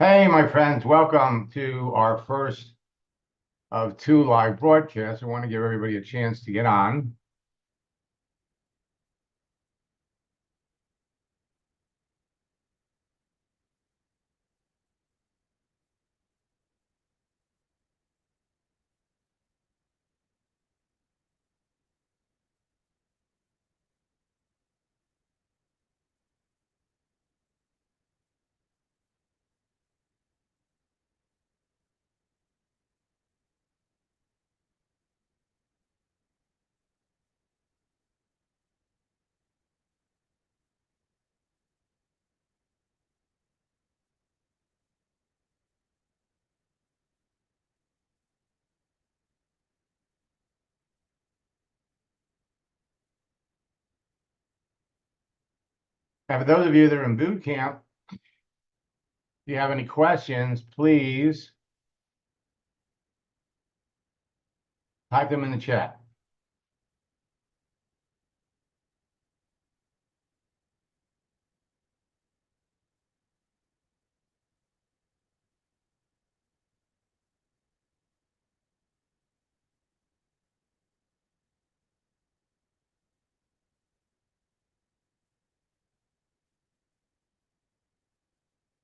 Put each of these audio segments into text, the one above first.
Hey, my friends, welcome to our first of two live broadcasts. I want to give everybody a chance to get on. And for those of you that are in boot camp, if you have any questions, please type them in the chat.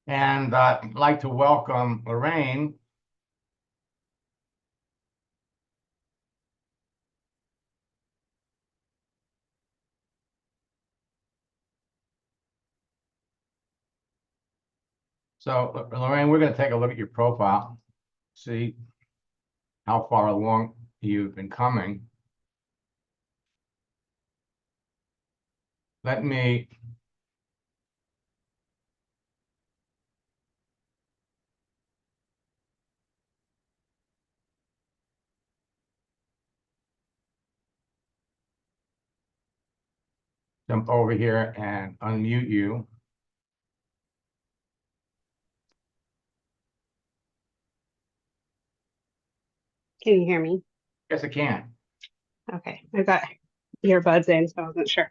And I'd like to welcome Lorraine. So, Lorraine, we're going to take a look at your profile, see how far along you've been coming. Let me jump over here and unmute you. Can you hear me? Yes, I can. Okay, I've got earbuds in, so I wasn't sure.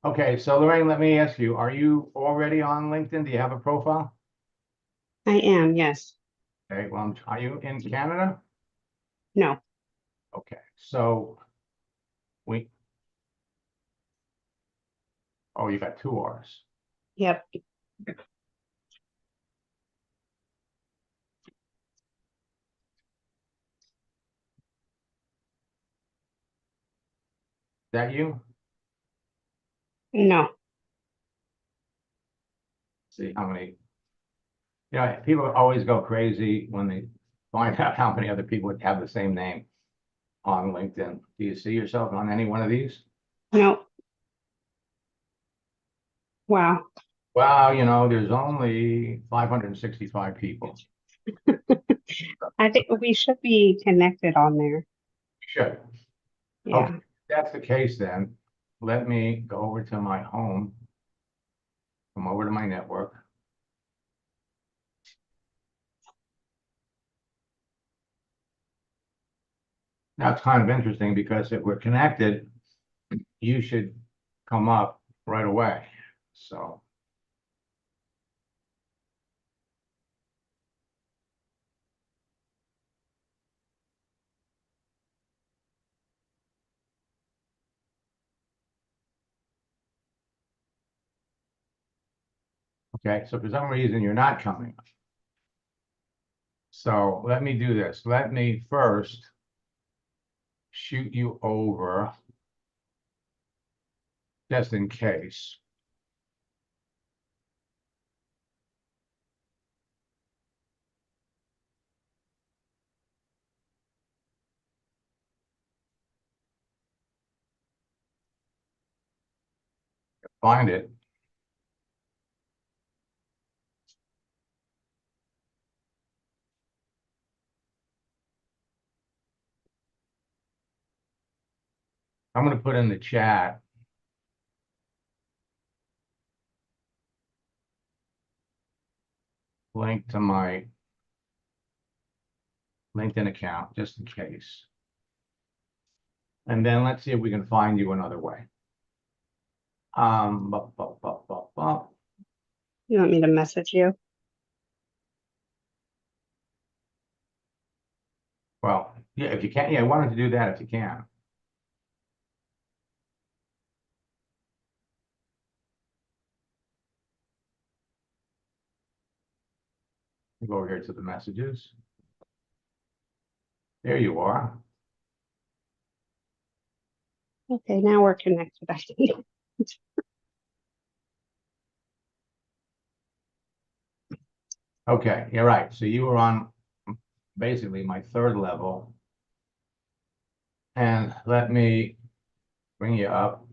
Okay, so Lorraine, let me ask you, are you already on LinkedIn? Do you have a profile? I am, yes. Okay, well, are you in Canada? No. Okay, so oh, you got two R's. Yep. Is that you? No. See how many, people always go crazy when they find out how many other people have the same name on LinkedIn. Do you see yourself on any one of these? No. Wow. Well, there's only 565 people. I think we should be connected on there. Should. Okay, Yeah. if that's the case then. Let me go over to my home, come over to my network. Now it's kind of interesting because if we're connected, you should come up right away. So, okay, so for some reason you're not coming. So let me do this. Let me first shoot you over just in case. Find it. I'm going to put in the chat link to my LinkedIn account just in case. And then let's see if we can find you another way. You want me to message you? Well, yeah, if you can, yeah, I wanted to do that if you can. Go over here to the messages. There you are. Okay, now we're connected, I think. Okay, you're right. So you were on basically my third level. And let me bring you up.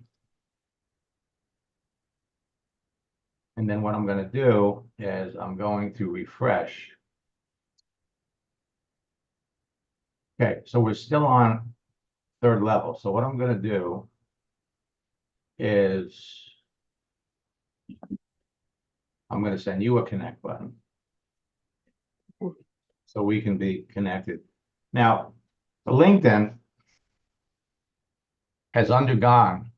And then what I'm going to do is I'm going to refresh. Okay, so we're still on third level. So what I'm going to do is I'm going to send you a connect button so we can be connected. Now, LinkedIn has undergone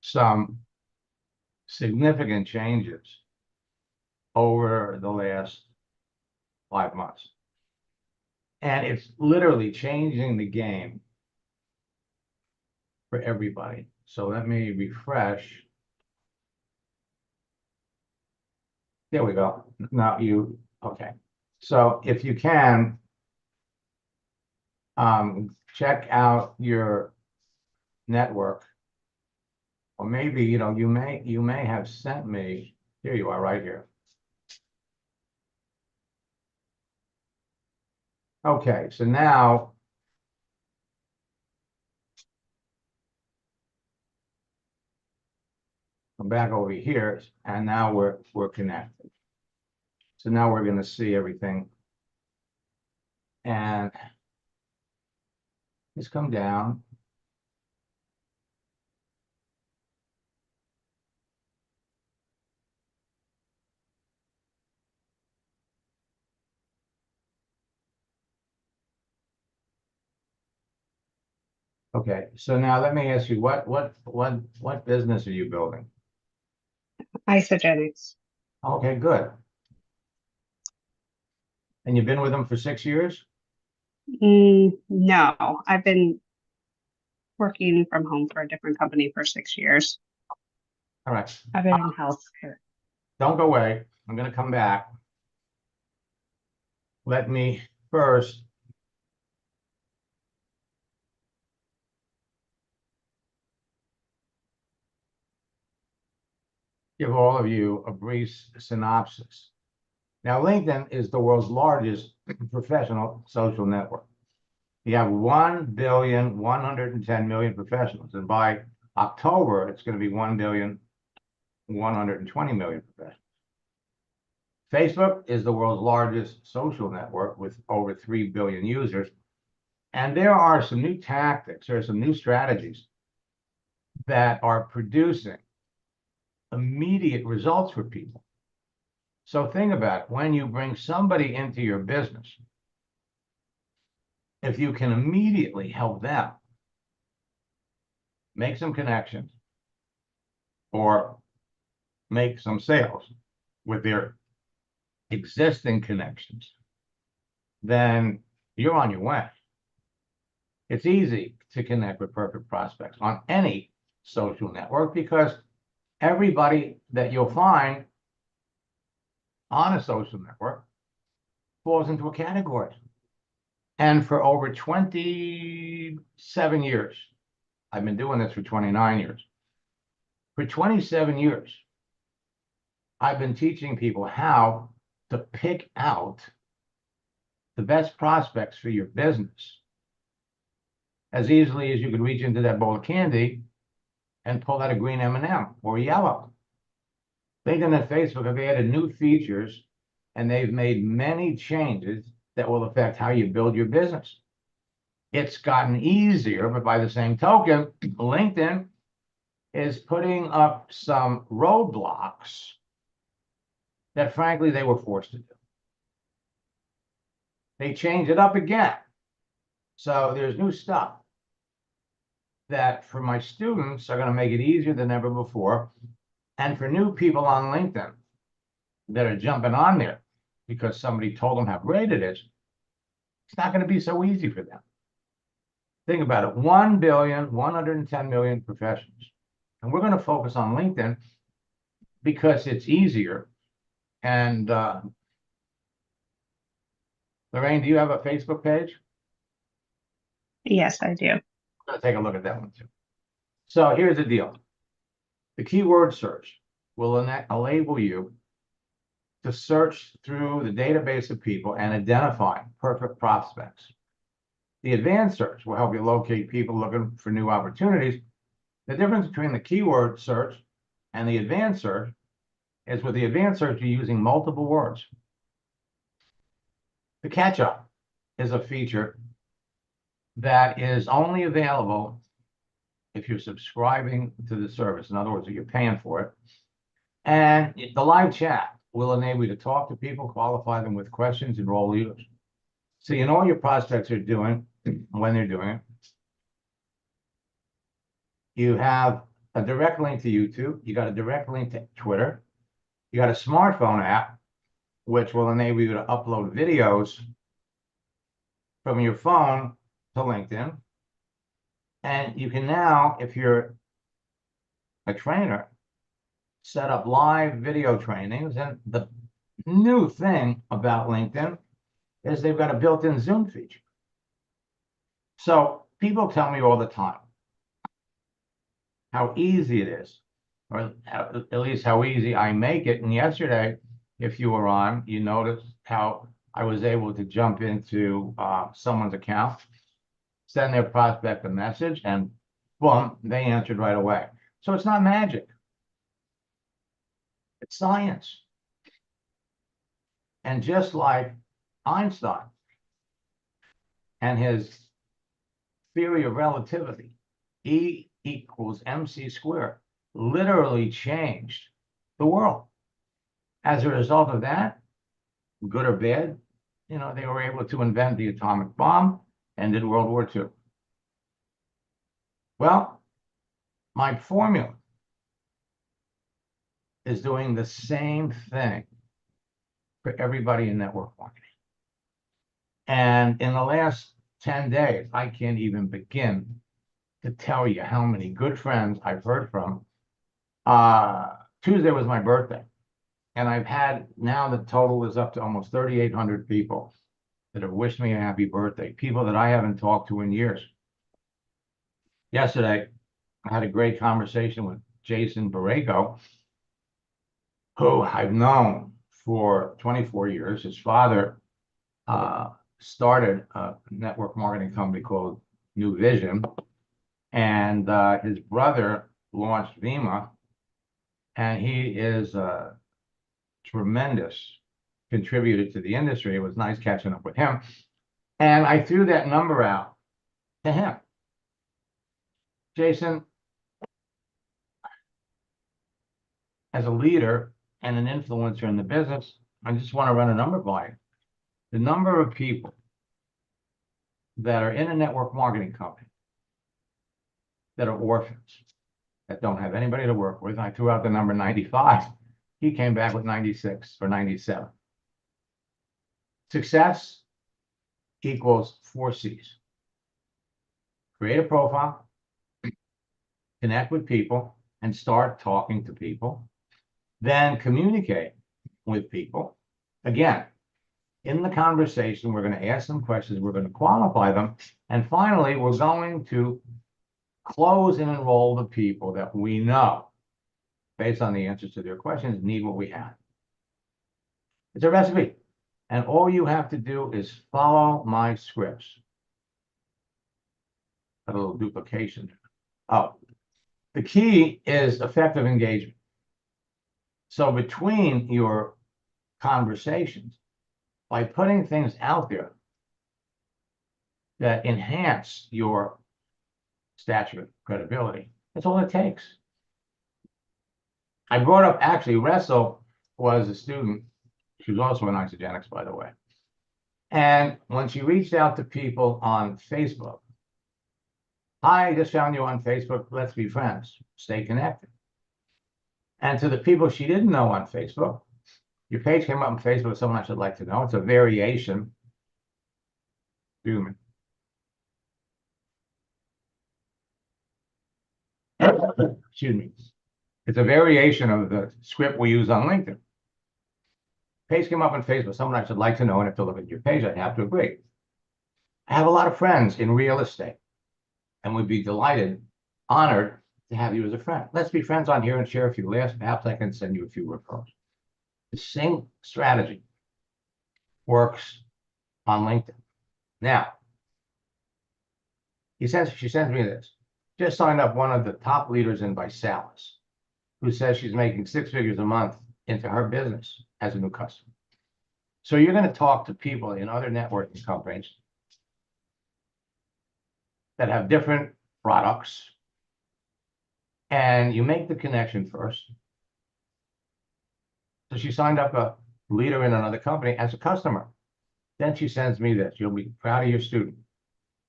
some significant changes over the last 5 months. And it's literally changing the game for everybody. So let me refresh. There we go. Now you, okay. So if you can, check out your network, or maybe, you know, you may have sent me, here you are right here. Okay, so now I'm back over here, and now we're connected. So now we're going to see everything. And just come down. Okay, so now let me ask you, what business are you building? Isagenix. Okay, good. And you've been with them for 6 years? No, I've been working from home for a different company for 6 years. All right. I've been in healthcare. Don't go away. I'm going to come back. Let me first give all of you a brief synopsis. Now, LinkedIn is the world's largest professional social network. You have 1,110,000,000 professionals, and by October, it's going to be 1,120,000,000 professionals. Facebook is the world's largest social network with over 3 billion users. And there are some new tactics, there are some new strategies that are producing immediate results for people. So think about it. When you bring somebody into your business, if you can immediately help them make some connections or make some sales with their existing connections, then you're on your way. It's easy to connect with perfect prospects on any social network because everybody that you'll find on a social network falls into a category. And for over 27 years, I've been doing this for 29 years. For 27 years, I've been teaching people how to pick out the best prospects for your business as easily as you could reach into that bowl of candy and pull out a green M&M or yellow. LinkedIn and Facebook have added new features, and they've made many changes that will affect how you build your business. It's gotten easier, but by the same token, LinkedIn is putting up some roadblocks that, frankly, they were forced to do. They changed it up again. So there's new stuff that for my students are going to make it easier than ever before. And for new people on LinkedIn, that are jumping on there because somebody told them how great it is, it's not going to be so easy for them. Think about it, 1,110,000,000 professionals. And we're going to focus on LinkedIn because it's easier. And Lorraine, do you have a Facebook page? Yes, I do. Let's take a look at that one too. So here's the deal. The keyword search will enable you to search through the database of people and identify perfect prospects. The advanced search will help you locate people looking for new opportunities. The difference between the keyword search and the advanced search is with the advanced search, you're using multiple words. The catch-up is a feature that is only available if you're subscribing to the service. In other words, if you're paying for it. And the live chat will enable you to talk to people, qualify them with questions, and enroll leaders. So you know what your prospects are doing when they're doing it. You have a direct link to YouTube. You got a direct link to Twitter. You got a smartphone app, which will enable you to upload videos from your phone to LinkedIn. And you can now, if you're a trainer, set up live video trainings. And the new thing about LinkedIn is they've got a built-in Zoom feature. So people tell me all the time how easy it is, or at least how easy I make it. And yesterday, if you were on, you noticed how I was able to jump into someone's account, send their prospect a message, and boom, they answered right away. So it's not magic. It's science. And just like Einstein and his theory of relativity, E equals mc squared, literally changed the world. As a result of that, good or bad, you know, they were able to invent the atomic bomb, ended World War II. Well, my formula is doing the same thing for everybody in network marketing. And in the last 10 days, I can't even begin to tell you how many good friends I've heard from. Tuesday was my birthday. And I've had, now the total is up to almost 3,800 people that have wished me a happy birthday, people that I haven't talked to in years. Yesterday, I had a great conversation with Jason Borrego, who I've known for 24 years. His father started a network marketing company called New Vision, and his brother launched Vima, and he is a tremendous contributor to the industry. It was nice catching up with him. And I threw that number out to him. Jason, as a leader and an influencer in the business, I just want to run a number by you. The number of people that are in a network marketing company that are orphans, that don't have anybody to work with. I threw out the number 95. He came back with 96 or 97. Success equals 4 C's. Create a profile, connect with people, and start talking to people. Then communicate with people. Again, in the conversation, we're going to ask them questions, we're going to qualify them, and finally, we're going to close and enroll the people that we know, based on the answers to their questions, need what we have. It's a recipe, and all you have to do is follow my scripts. A little duplication. Oh, the key is effective engagement. So between your conversations, by putting things out there that enhance your stature of credibility, that's all it takes. I brought up, actually, Ressel was a student. She was also an Isagenix, by the way. And when she reached out to people on Facebook, hi, I just found you on Facebook. Let's be friends. Stay connected. And to the people she didn't know on Facebook, Your page came up on Facebook with someone I should like to know. It's a variation. Excuse me. Excuse me. It's a variation of the script we use on LinkedIn. Page came up on Facebook, someone I should like to know, and if to look at your page, I'd have to agree. I have a lot of friends in real estate, and would be delighted, honored to have you as a friend. Let's be friends on here and share a few laughs. Perhaps I can send you a few referrals. The same strategy works on LinkedIn. Now, she sends me this. Just signed up one of the top leaders in Vasayo, who says she's making 6 figures a month into her business as a new customer. So you're going to talk to people in other networking companies that have different products, and you make the connection first. So she signed up a leader in another company as a customer. Then she sends me this. You'll be proud of your student.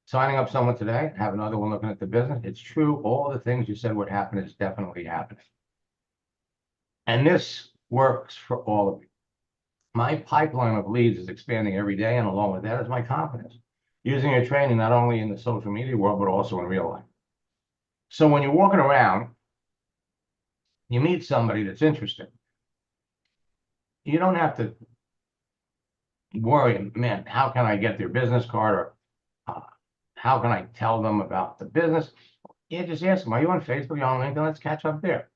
Signing up someone today, have another one looking at the business. It's true. All the things you said would happen is definitely happening. And this works for all of you. My pipeline of leads is expanding every day, and along with that is my confidence. Using your training not only in the social media world, but also in real life. So when you're walking around, you meet somebody that's interesting. You don't have to worry, man, how can I get their business card, or how can I tell them about the business? Yeah, just ask them, are you on Facebook? Are you on LinkedIn? Let's catch up there.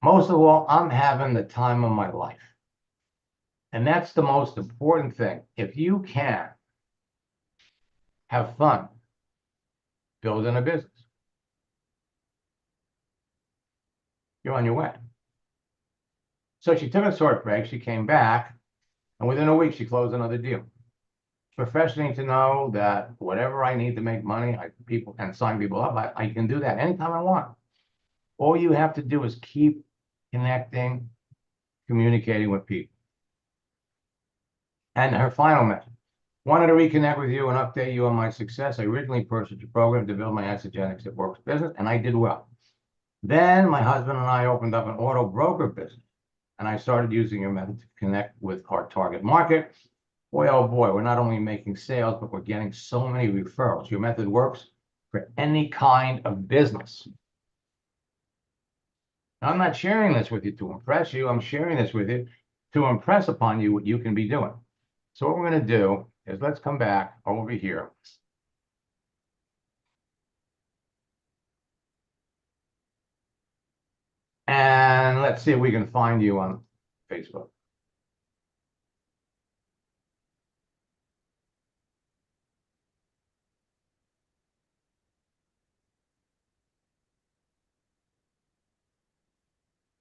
Most of all, I'm having the time of my life. And that's the most important thing. If you can have fun building a business, you're on your way. So she took a short break. She came back, and within a week, she closed another deal. Professionally, to know that whatever I need to make money, people and sign people up, I can do that anytime I want. All you have to do is keep connecting, communicating with people. And her final message: wanted to reconnect with you and update you on my success. I originally purchased a program to build my Isagenix at works business, and I did well. Then my husband and I opened up an auto broker business, and I started using your method to connect with our target market. Boy, oh boy, we're not only making sales, but we're getting so many referrals. Your method works for any kind of business. Now, I'm not sharing this with you to impress you. I'm sharing this with you to impress upon you what you can be doing. So what we're going to do is let's come back over here. And let's see if we can find you on Facebook.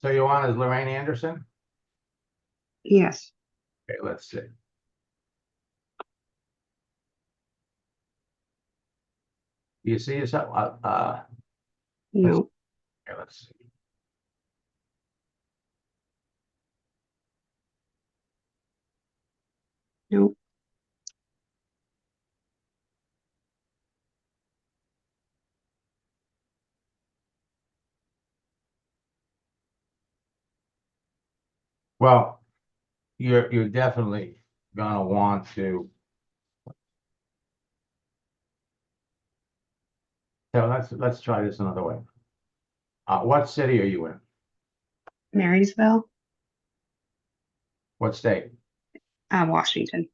So you on as Lorraine Anderson? Yes. Okay, let's see. Do you see yourself? No. Okay, let's see. No. Well, you're definitely gonna want to. So let's try this another way. What city are you in? Marysville, What state? Washington.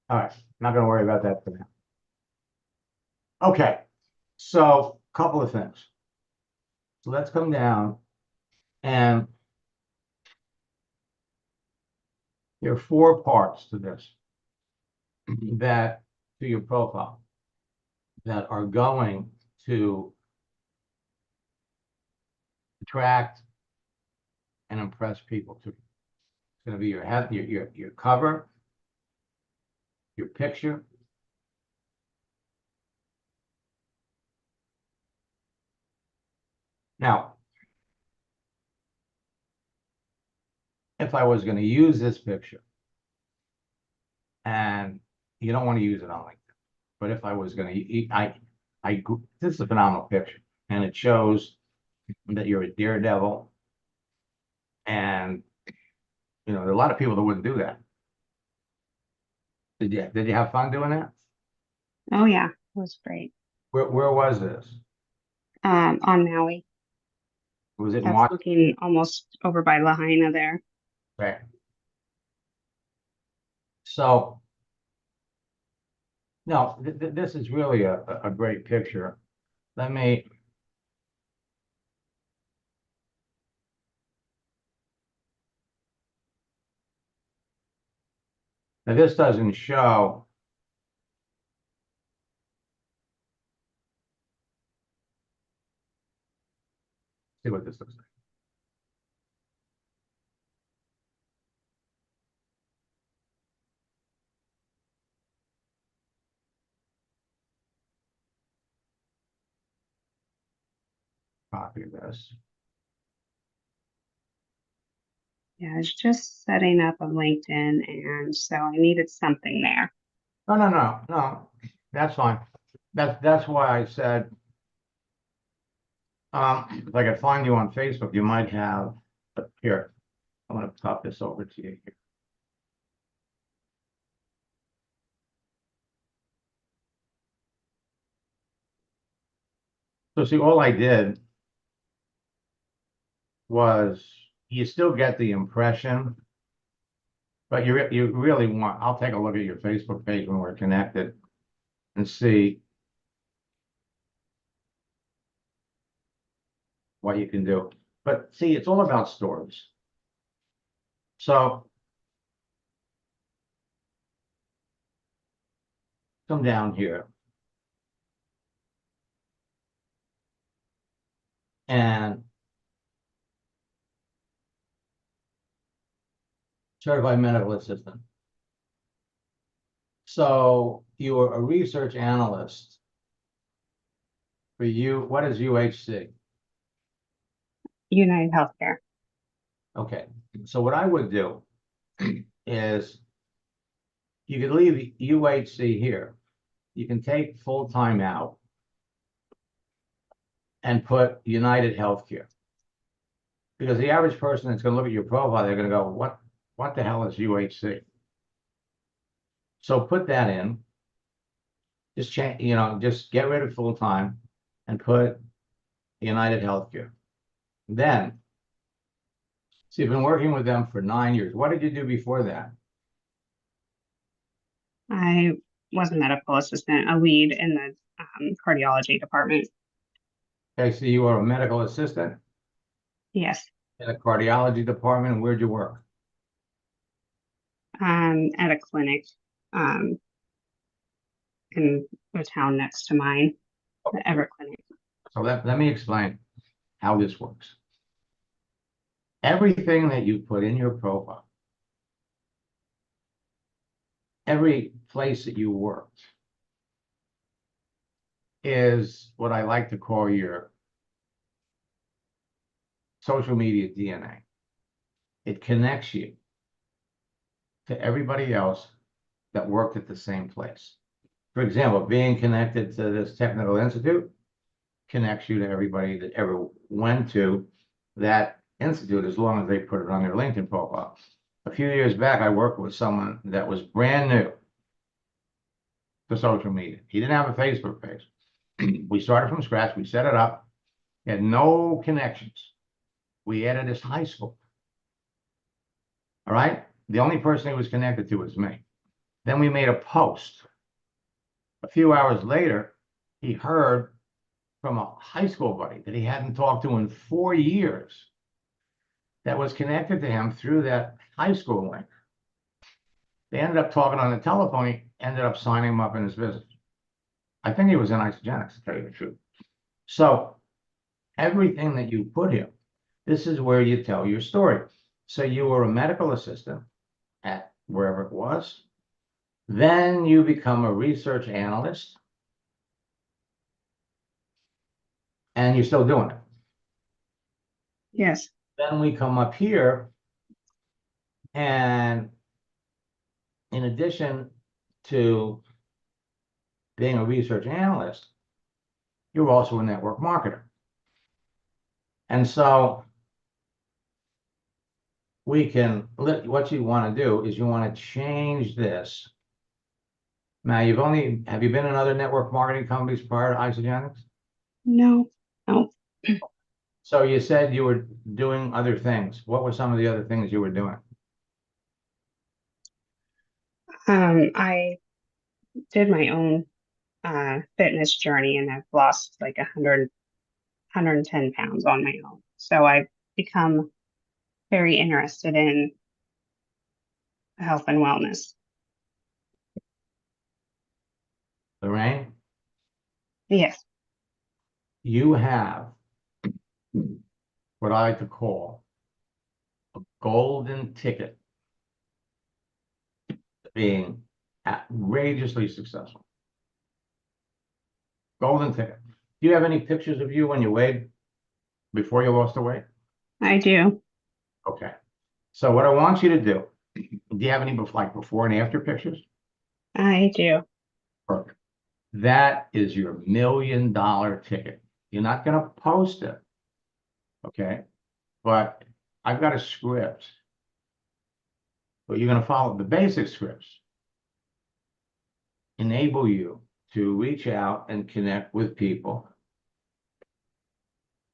All right, not gonna worry about that for now. Okay, so a couple of things. So let's come down, and there are 4 parts to this, that to your profile, that are going to attract and impress people to you. It's going to be your head, your cover, your picture. Now, if I was going to use this picture and you don't want to use it on LinkedIn. But if I was going to, this is a phenomenal picture, and it shows that you're a daredevil, and there are a lot of people that wouldn't do that. Did you have fun doing that? Oh yeah, it was great. Where was this? On Maui. Was it in That's Washington? looking almost over by Lahaina there. Okay. So, no, this is really a great picture. Let me, now this doesn't show. See what this looks like. Copy this. Yeah, I was just setting up a LinkedIn, and so I needed something there. No. That's fine. That's why I said, if I could find you on Facebook, you might have, here, I'm gonna pop this over to you here. So see, all I did was, you still get the impression, but you really want, I'll take a look at your Facebook page when we're connected and see what you can do. But see, it's all about stories. So come down here. And certified medical assistant. So you were a research analyst for you. What is UHC? United Healthcare. Okay. So what I would do is, you could leave UHC here. You can take full time out and put United Healthcare. Because the average person that's going to look at your profile, they're going to go, what the hell is UHC? So put that in. Just change, just get rid of full time and put United Healthcare. Then, so you've been working with them for 9 years. What did you do before that? I was a medical assistant, a lead in the cardiology department. Okay, so you were a medical assistant Yes, in a cardiology department, and where'd you work? at a clinic um, in the town next to mine, the Everett Clinic. So let me explain how this works. Everything that you put in your profile, every place that you worked, is what I like to call your social media DNA. It connects you to everybody else that worked at the same place. For example, being connected to this technical institute connects you to everybody that ever went to that institute, as long as they put it on their LinkedIn profile. A few years back, I worked with someone that was brand new to social media. He didn't have a Facebook page. We started from scratch. We set it up. He had no connections. We added his high school. All right. The only person he was connected to was me. Then we made a post. A few hours later, he heard from a high school buddy that he hadn't talked to in 4 years that was connected to him through that high school link. They ended up talking on the telephone. He ended up signing him up in his business. I think he was in Isagenix, to tell you the truth. So everything that you put here, this is where you tell your story. So you were a medical assistant at wherever it was. Then you become a research analyst, and you're still doing it. Yes. Then we come up here, and in addition to being a research analyst, you're also a network marketer. And so what you want to do is you want to change this. Now, have you been in other network marketing companies prior to Isagenix? No, no. So you said you were doing other things. What were some of the other things you were doing? I did my own fitness journey, and I've lost like 110 pounds on my own. So I've become very interested in health and wellness. Lorraine, Yes. you have what I like to call a golden ticket to being outrageously successful. Golden ticket. Do you have any pictures of you when you weighed before you lost the weight? I do. Okay. So what I want you to do you have any before and after pictures? I do. Perfect. That is your $1 million ticket. You're not going to post it. Okay. But I've got a script. But you're going to follow the basic scripts. Enable you to reach out and connect with people.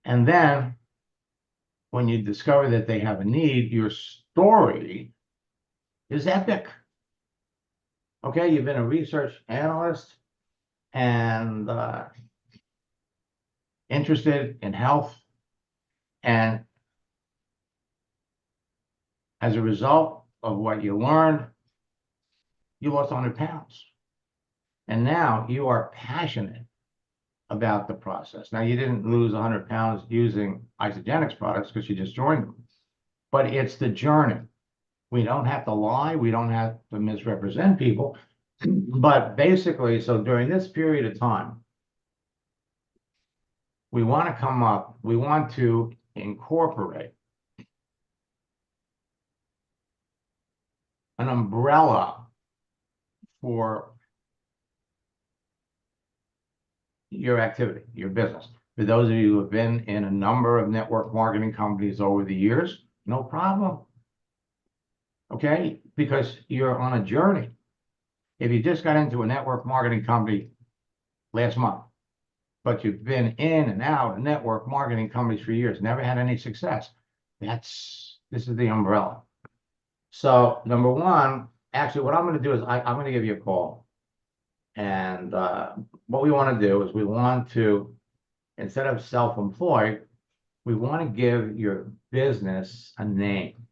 And then when you discover that they have a need, your story is epic. Okay, you've been a research analyst and interested in health. And as a result of what you learned, you lost 100 pounds. And now you are passionate about the process. Now, you didn't lose 100 pounds using Isagenix products because you just joined them. But it's the journey. We don't have to lie. We don't have to misrepresent people. But basically, so during this period of time, we want to incorporate an umbrella for your activity, your business. For those of you who have been in a number of network marketing companies over the years, no problem. Okay? Because you're on a journey. If you just got into a network marketing company last month, but you've been in and out of network marketing companies for years, never had any success, this is the umbrella. So number one, actually what I'm going to do is I'm going to give you a call. And what we want to do is we want to, instead of self-employed, we want to give your business a name.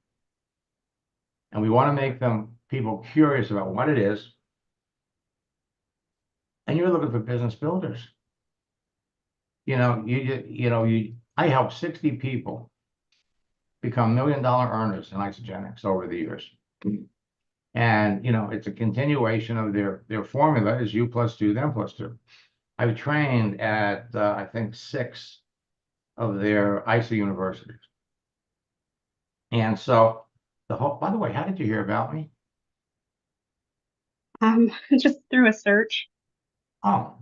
And we want to make people curious about what it is. And you're looking for business builders. I helped 60 people become $1 million earners in Isagenix over the years. And, it's a continuation of their formula is you plus two, them plus two. I've trained at, I think, 6 of their ISA universities. And so by the way, how did you hear about me? Just through a search. Oh,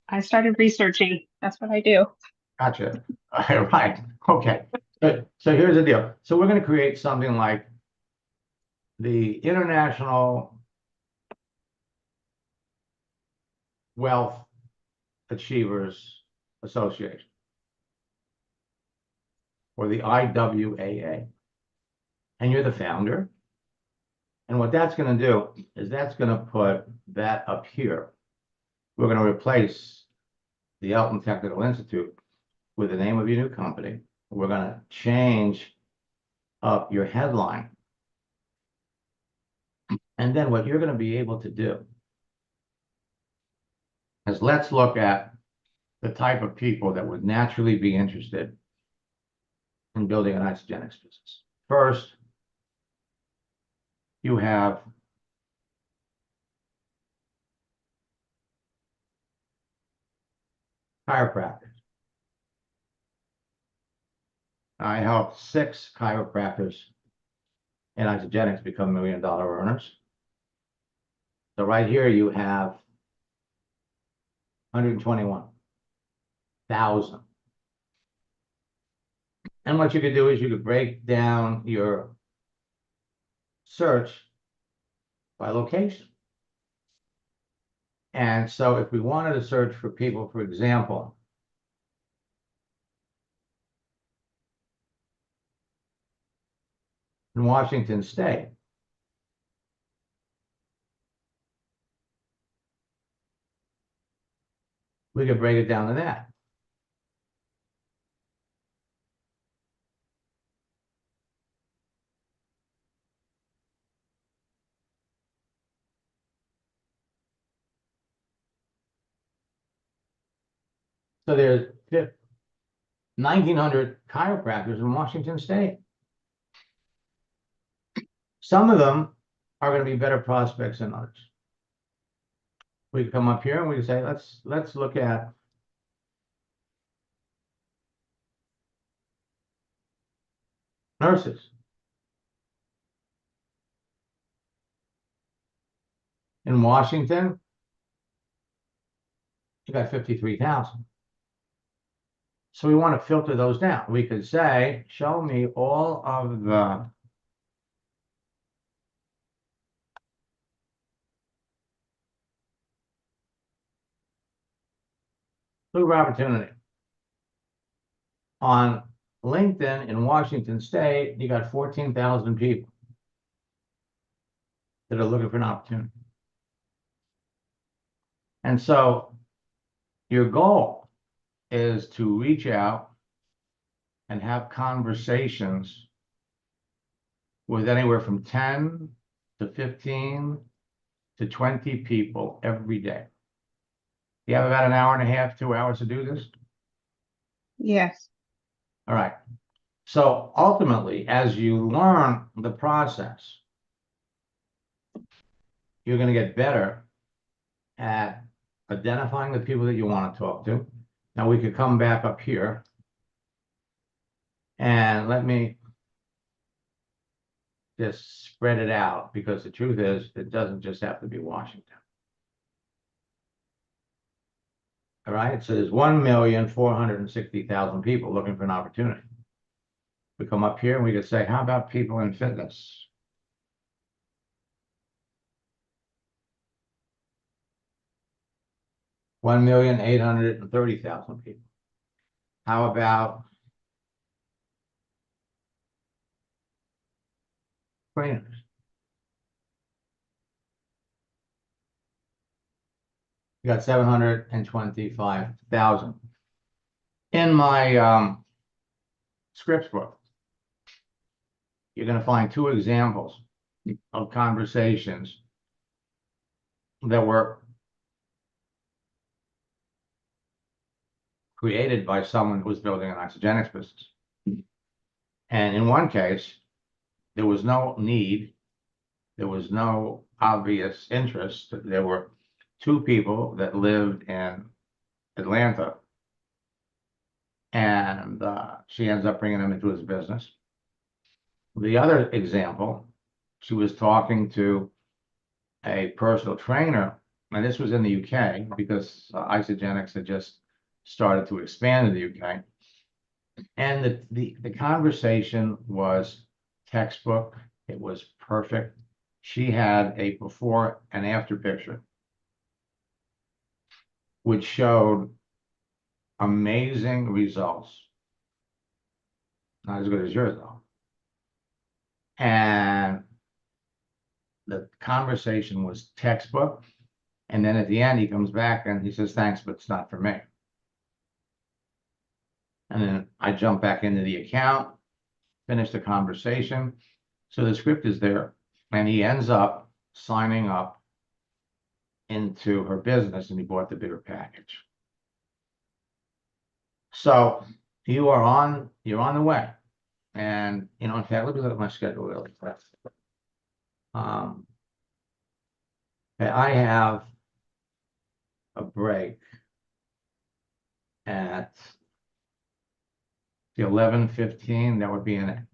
I started researching. That's what I do. gotcha. Right. Okay. So here's the deal. So we're going to create something like the International Wealth Achievers Association, or the IWAA. And you're the founder. And what that's going to do is that's going to put that up here. We're going to replace the Elton Technical Institute with the name of your new company. We're going to change up your headline. And then what you're going to be able to do is let's look at the type of people that would naturally be interested in building an Isagenix business. First, you have chiropractors. I helped 6 chiropractors in Isagenix become $1 million earners. So right here you have 121,000. And what you could do is you could break down your search by location. And so if we wanted to search for people, for example, in Washington State, we could break it down to that. So there's 1,900 chiropractors in Washington State. Some of them are going to be better prospects than others. We come up here and we say, let's look at nurses. In Washington, you got 53,000. So we want to filter those down. We could say, show me all of the blue opportunity. On LinkedIn in Washington State, you got 14,000 people that are looking for an opportunity. And so your goal is to reach out and have conversations with anywhere from 10 to 15 to 20 people every day. You have about an hour and a half, 2 hours to do this? Yes. All right. So ultimately, as you learn the process, you're going to get better at identifying the people that you want to talk to. Now we could come back up here and let me just spread it out, because the truth is it doesn't just have to be Washington. All right, so there's 1,460,000 people looking for an opportunity. We come up here and we could say, how about people in fitness? $1,830,000 people. How about trainers? You got 725,000. In my scripts book, you're going to find 2 examples of conversations that were created by someone who was building an Isagenix business. And in one case, there was no need, there was no obvious interest. There were 2 people that lived in Atlanta, and she ends up bringing them into his business. The other example, she was talking to a personal trainer, and this was in the UK because Isagenix had just started to expand in the UK. And the conversation was textbook. It was perfect. She had a before and after picture, which showed amazing results. Not as good as yours, though. And the conversation was textbook. And then at the end, he comes back and he says, thanks, but it's not for me. And then I jump back into the account, finish the conversation. So the script is there, and he ends up signing up into her business, and he bought the bigger package. So you're on the way. And in fact, let me look at my schedule really quick. I have a break at the 11:15. That would be an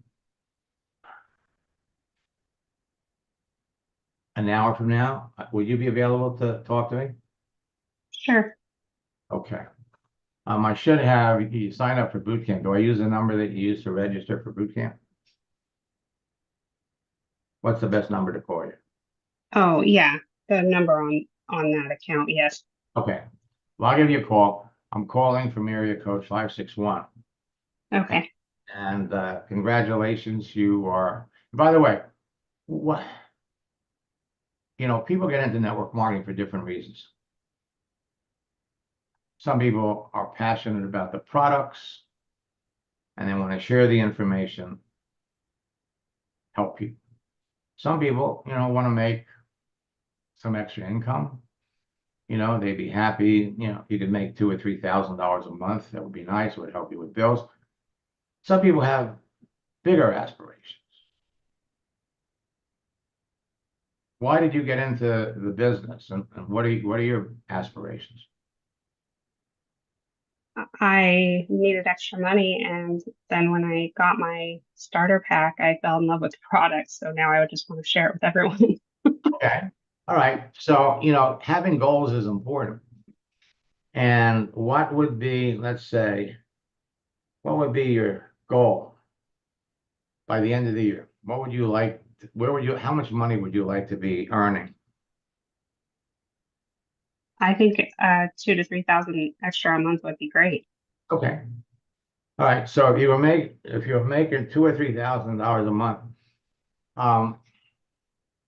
an hour from now, would you be available to talk to me? Sure. Okay. I should have you sign up for boot camp. Do I use the number that you use to register for boot camp? What's the best number to call you? Oh, yeah. The number on that account, yes. Okay. Well, I'll give you a call. I'm calling from area code 561. Okay. And congratulations, you are. By the way, what people get into network marketing for different reasons. Some people are passionate about the products and they want to share the information, help people. Some people, want to make some extra income. They'd be happy, if you could make $2,000 or $3,000 a month, that would be nice, it would help you with bills. Some people have bigger aspirations. Why did you get into the business and what are your aspirations? I needed extra money, and then when I got my starter pack, I fell in love with the product. So now I would just want to share it with everyone. Okay. All right. So, having goals is important. And what would be, let's say, what would be your goal by the end of the year? What would you like? How much money would you like to be earning? I think 2 to 3 thousand extra a month would be great. Okay. All right. So if you're making $2,000 or $3,000 a month, um,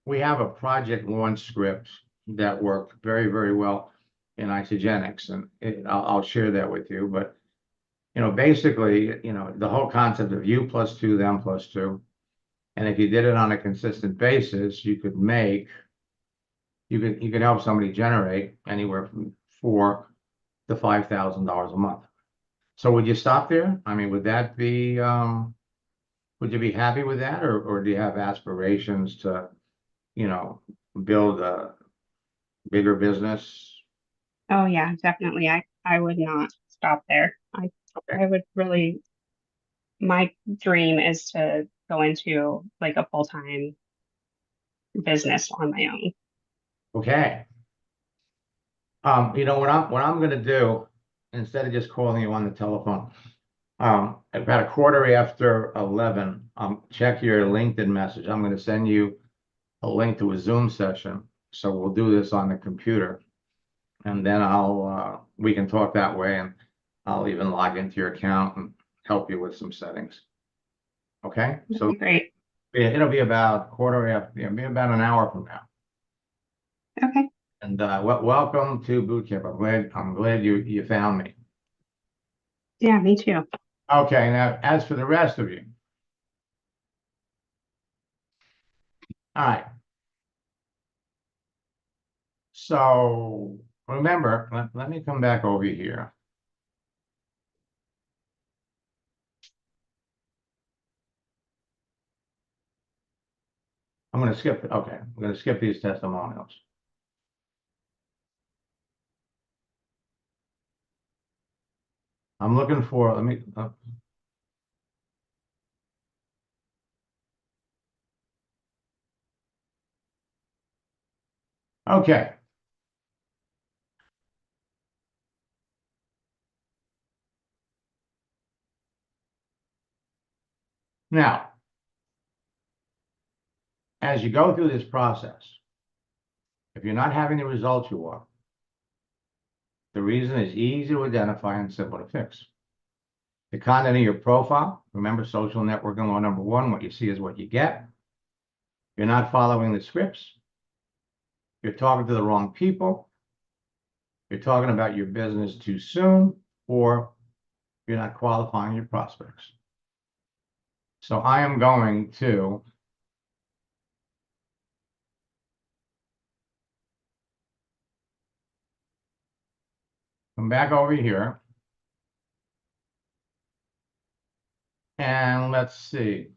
we have a project launch script that worked very, very well in Isagenix, and I'll share that with you. But basically, the whole concept of you plus two, them plus two, and if you did it on a consistent basis, you could help somebody generate anywhere from $4,000 to $5,000 a month. So would you stop there? I mean, would you be happy with that, or do you have aspirations to, build a bigger business? Oh yeah, definitely. I would not stop there. Okay. I would really, my dream is to go into like a full-time business on my own. Okay. What I'm gonna do, instead of just calling you on the telephone, about a quarter after 11, check your LinkedIn message. I'm gonna send you a link to a Zoom session. So we'll do this on the computer, and then we can talk that way, and I'll even log into your account and help you with some settings. Okay? That'd So be great. it'll be about quarter after, it'll be about an hour from now. Okay. And welcome to boot camp. I'm glad you found me. Yeah, me too. Okay, now as for the rest of you, all right. So remember, let me come back over here. I'm going to skip these testimonials. I'm looking for, let me, okay. Now, as you go through this process, if you're not having the results you want, the reason is easy to identify and simple to fix. The content of your profile, remember social networking law number one, what you see is what you get. You're not following the scripts. You're talking to the wrong people. You're talking about your business too soon, or you're not qualifying your prospects. So I am going to come back over here. And let's see.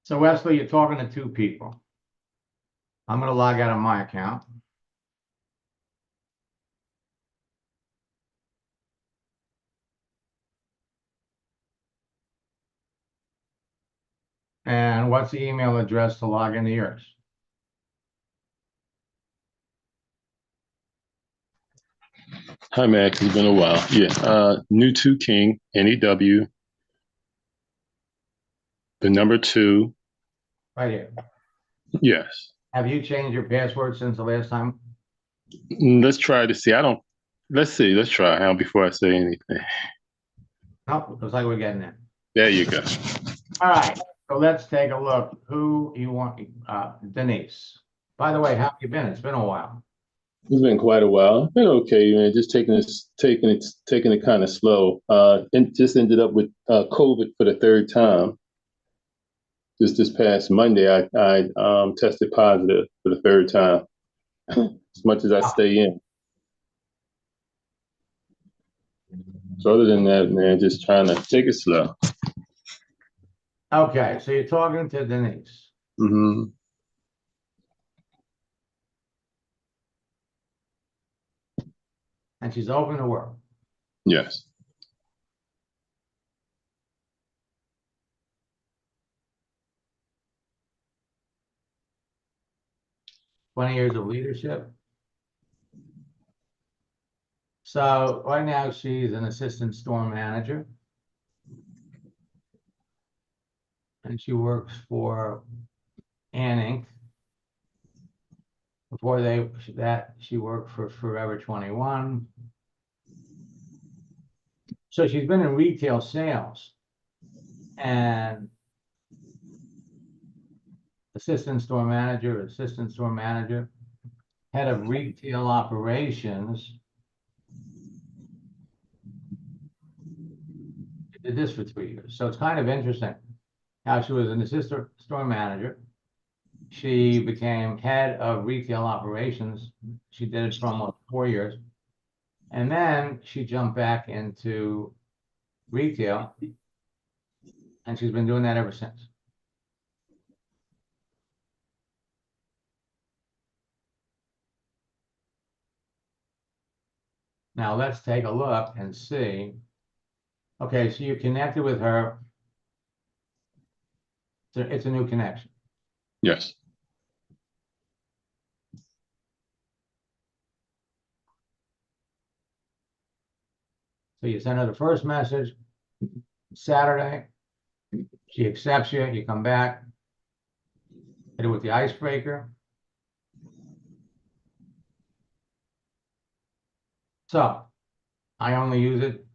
So Wesley, you're talking to two people. I'm going to log out of my account. And what's the email address to log into yours? Hi, Max. It's been a while. Yeah. New two King, NEW, the number two. Right here. Yes. Have you changed your password since the last time? Let's try to see. Let's see. Let's try before I say anything. Nope, looks like we're getting there. There you go. All right, so let's take a look. Who you want? Denise. By the way, how have you been? It's been a while. It's been quite a while. Been okay, man. Just taking it kind of slow. And just ended up with COVID for the third time. Just this past Monday, I tested positive for the third time. As much as I stay in. So other than that, man, just trying to take it slow. Okay, so you're talking to Denise. Mm-hmm. And she's open to work. Yes. Twenty years of leadership. So right now she's an assistant store manager. And she works for Ann Inc. Before that, she worked for Forever 21. So she's been in retail sales and assistant store manager, head of retail operations. She did this for 3 years. So it's kind of interesting how she was an assistant store manager. She became head of retail operations. She did it for almost 4 years. And then she jumped back into retail. And she's been doing that ever since. Now let's take a look and see. Okay, so you connected with her. It's a new connection. Yes. So you send her the first message Saturday. She accepts you. You come back. Hit it with the icebreaker. So I only use it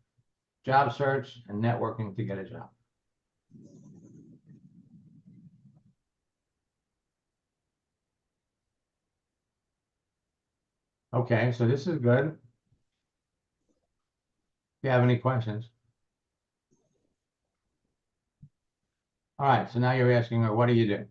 job search and networking to get a job. Okay, so this is good. If you have any questions. All right, so now you're asking her, what do you do?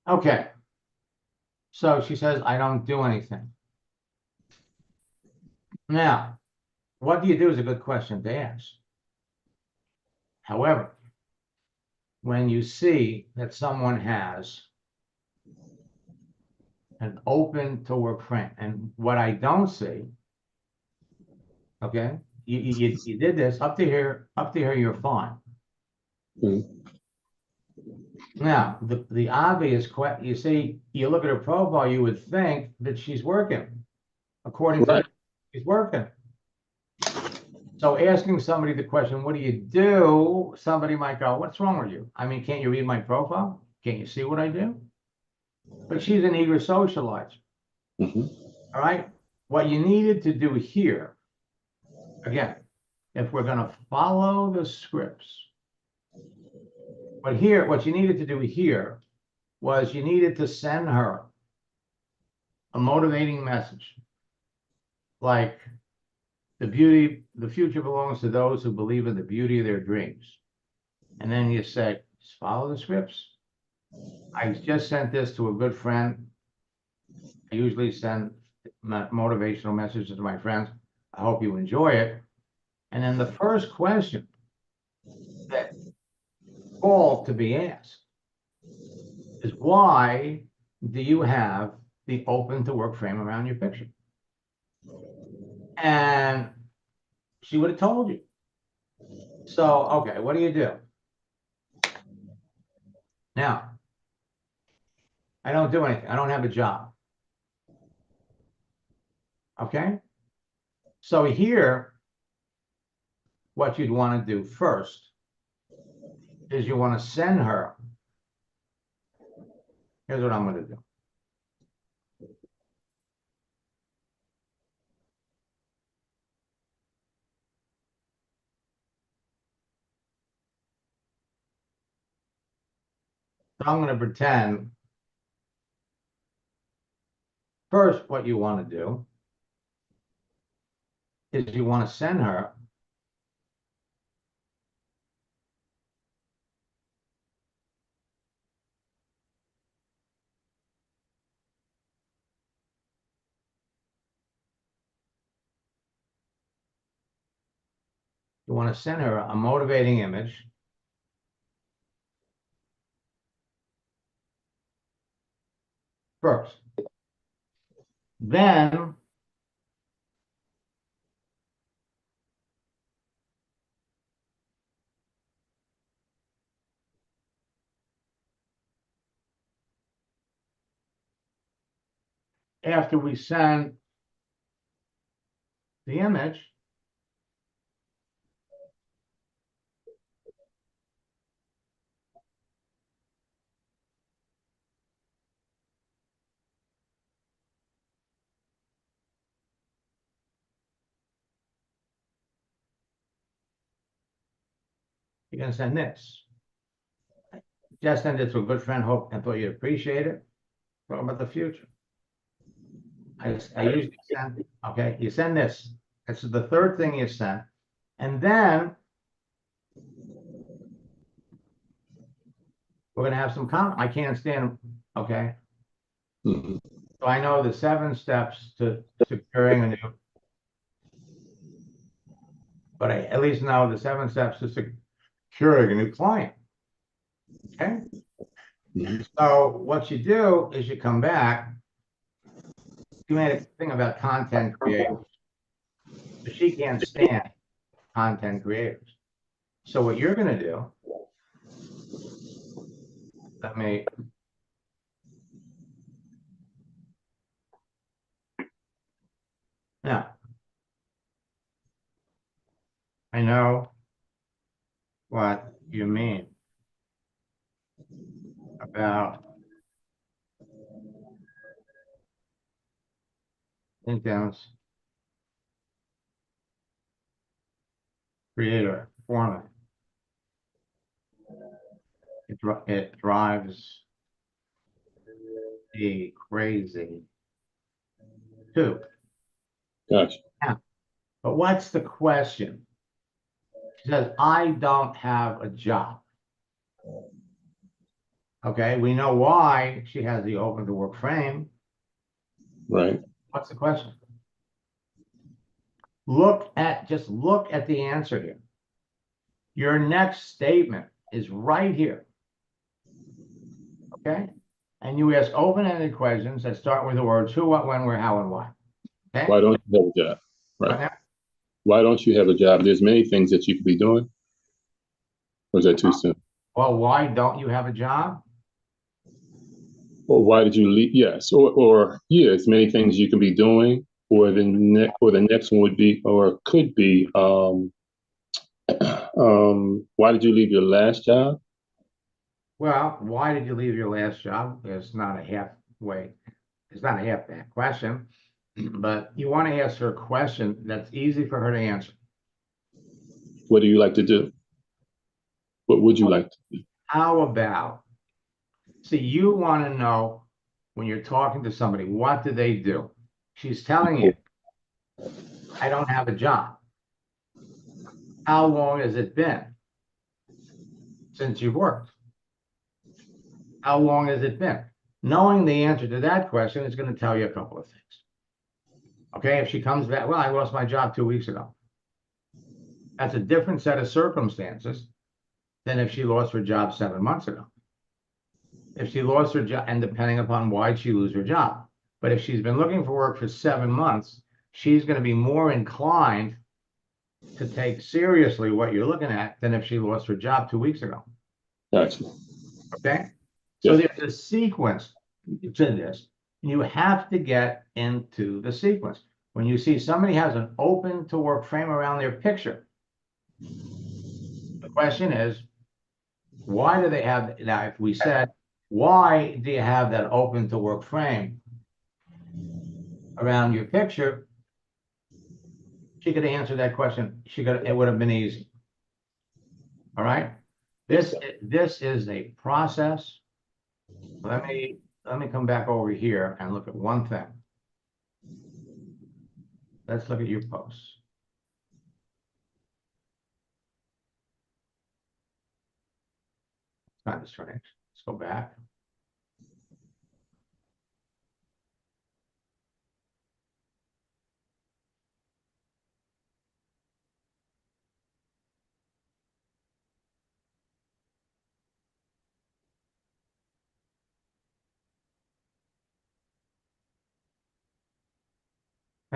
Okay. So she says, I don't do anything. Now, what do you do is a good question to ask. However, when you see that someone has an open to work frame, and what I don't see, okay, you did this up to here, you're fine. Mm-hmm. Now, the obvious question, you see, you look at her profile, you would think that she's working. According to she's working. So asking somebody the question, what do you do? Somebody might go, what's wrong with you? I mean, can't you read my profile? Can't you see what I do? But she's an eager socializer. Mm-hmm. All right. What you needed to do here, again, if we're going to follow the scripts, but here, what you needed to do here was you needed to send her a motivating message like the future belongs to those who believe in the beauty of their dreams. And then you say, just follow the scripts. I just sent this to a good friend. I usually send motivational messages to my friends. I hope you enjoy it. And then the first question that called to be asked is, why do you have the open to work frame around your picture? And she would have told you. So, okay, what do you do? Now, I don't do anything. I don't have a job. Okay? So here, what you'd want to do first is you want to send her. Here's what I'm going to do. So I'm going to pretend. First, what you want to do is you want to send her a motivating image. First. Then after we send the image, you're going to send this. Just send it to a good friend, hope and thought you'd appreciate it. Talk about the future. I usually send, okay, you send this. This is the third thing you send. And then we're going to have some comment. I can't stand, okay? Mhm. So I know the 7 steps to securing a new, but I at least know the 7 steps to securing a new client. Okay? Mhm. So what you do is you come back. You made a thing about content creators. So she can't stand content creators. So what you're going to do, let me, now, I know what you mean about intense creator format. It drives me crazy too. Gotcha. Yeah. But what's the question? She says, I don't have a job. Okay, we know why she has the open to work frame. Right. What's the question? Just look at the answer here. Your next statement is right here. Okay? And you ask open-ended questions that start with the words who, what, when, where, how, and why. Okay? Why don't you have a job? Right. Why don't you have a job? There's many things that you could be doing. Or is that too soon? Well, why don't you have a job? Or why did you leave? Yes. Or yes, many things you can be doing. Or the next one would be, or could be, why did you leave your last job? Well, why did you leave your last job? It's not a half-bad question, but you want to ask her a question that's easy for her to answer. What do you like to do? What would you like to do? How about, see, you want to know when you're talking to somebody, what do they do? She's telling you, I don't have a job. How long has it been since you've worked? How long has it been? Knowing the answer to that question is going to tell you a couple of things. Okay, if she comes back, well, I lost my job 2 weeks ago. That's a different set of circumstances than if she lost her job 7 months ago. If she lost her job, and depending upon why she lose her job. But if she's been looking for work for 7 months, she's going to be more inclined to take seriously what you're looking at than if she lost her job 2 weeks ago. Gotcha. Okay? So Yeah. there's a sequence to this. You have to get into the sequence. When you see somebody has an open to work frame around their picture, the question is, why do they have, now if we said, why do you have that open to work frame around your picture? She could answer that question. It would have been easy. All right. This is a process. Let me come back over here and look at one thing. Let's look at your posts. It's not strange. Let's go back.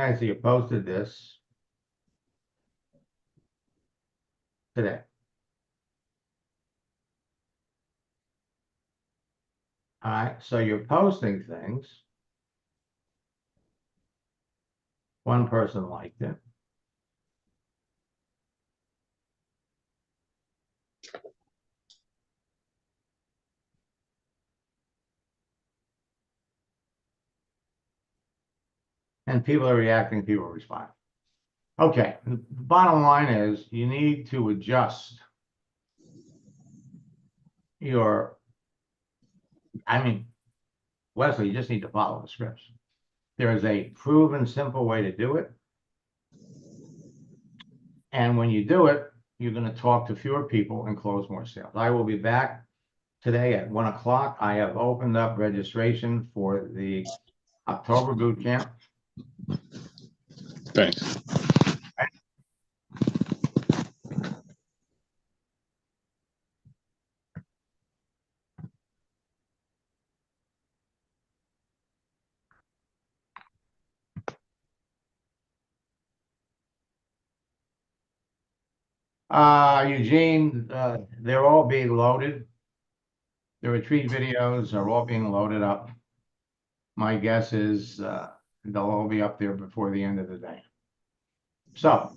Okay, so you posted this today. All right, so you're posting things. One person liked it. And people are reacting, people are responding. Okay, the bottom line is you need to adjust your, Wesley, you just need to follow the scripts. There is a proven simple way to do it. And when you do it, you're going to talk to fewer people and close more sales. I will be back today at 1 o'clock. I have opened up registration for the October boot camp. Thanks. Eugene, they're all being loaded. The retreat videos are all being loaded up. My guess is they'll all be up there before the end of the day. So